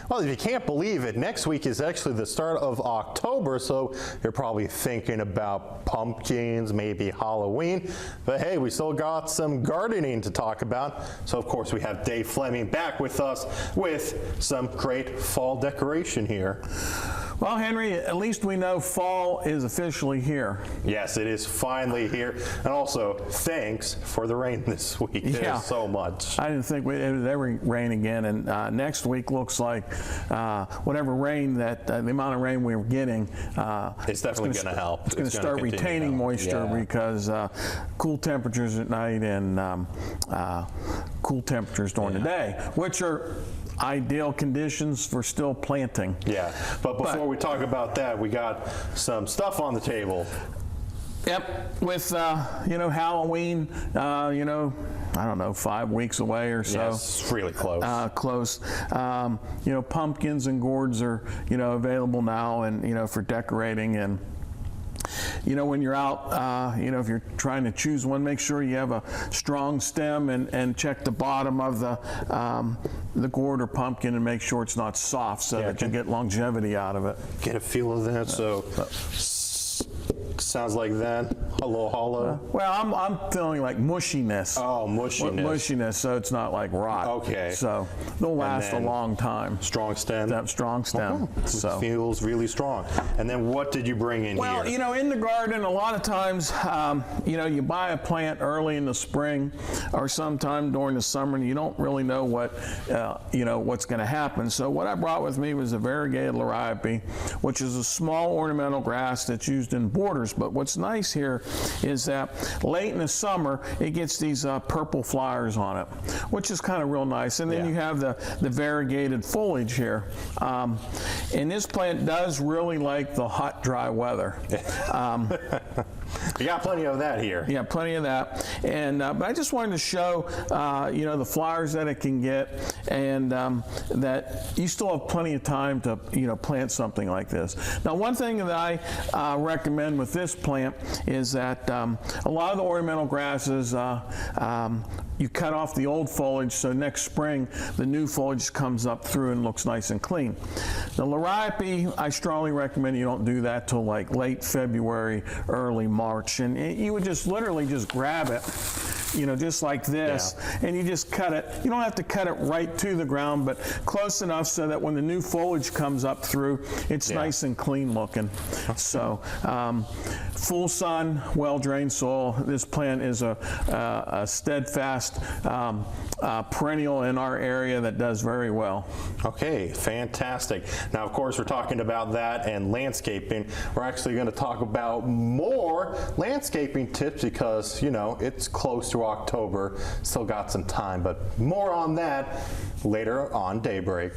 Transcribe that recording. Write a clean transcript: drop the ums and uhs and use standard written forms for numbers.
Well, if you can't believe it, next week is actually the start of October, so you're probably thinking about pumpkins, maybe Halloween. But hey, we still got some gardening to talk about. So of course we have Dave Fleming back with us with some great fall decoration here. Well, Henry, at least we know fall is officially here. Yes, it is finally here. And also, thanks for the rain this week. There's so much. I didn't think it would ever rain again. And next week looks like whatever rain the amount of rain we were getting. It's definitely going to help. It's going to start retaining moisture because cool temperatures at night and cool temperatures during the day, which are ideal conditions for still planting. Yeah, but before we talk about that, we got some stuff on the table. Yep, with Halloween, I don't know, 5 weeks away or so. Yes, really close. Close. Pumpkins and gourds are available now, and for decorating. And when you're out, if you're trying to choose one, make sure you have a strong stem and check the bottom of the gourd or pumpkin and make sure it's not soft so that you get longevity out of it. Get a feel of that. So sounds like that. Hello, hollow. Well, I'm feeling like mushiness. Oh, mushiness. Mushiness, so it's not like rot. Okay. So they'll last a long time. Strong stem. That strong stem. So feels really strong. And then what did you bring in here? Well, in the garden, a lot of times, you buy a plant early in the spring or sometime during the summer, and you don't really know what's going to happen. So what I brought with me was a variegated liriope, which is a small ornamental grass that's used in borders. But what's nice here is that late in the summer it gets these purple flowers on it, which is kind of real nice. And then you have the variegated foliage here. And this plant does really like the hot, dry weather. You got plenty of that here. Yeah, plenty of that. And but I just wanted to show the flowers that it can get, and that you still have plenty of time to plant something like this. Now, one thing that I recommend with this plant is that a lot of the ornamental grasses, you cut off the old foliage, so next spring the new foliage comes up through and looks nice and clean. The liriope, I strongly recommend you don't do that till like late February, early March, and you would just literally just grab it, just like this, and you just cut it. You don't have to cut it right to the ground, but close enough so that when the new foliage comes up through, it's nice and clean looking. So full sun, well-drained soil. This plant is a steadfast perennial in our area that does very well. Okay, fantastic. Now, of course, we're talking about that and landscaping. We're actually going to talk about more landscaping tips because, it's close to October. Still got some time, but more on that later on Daybreak.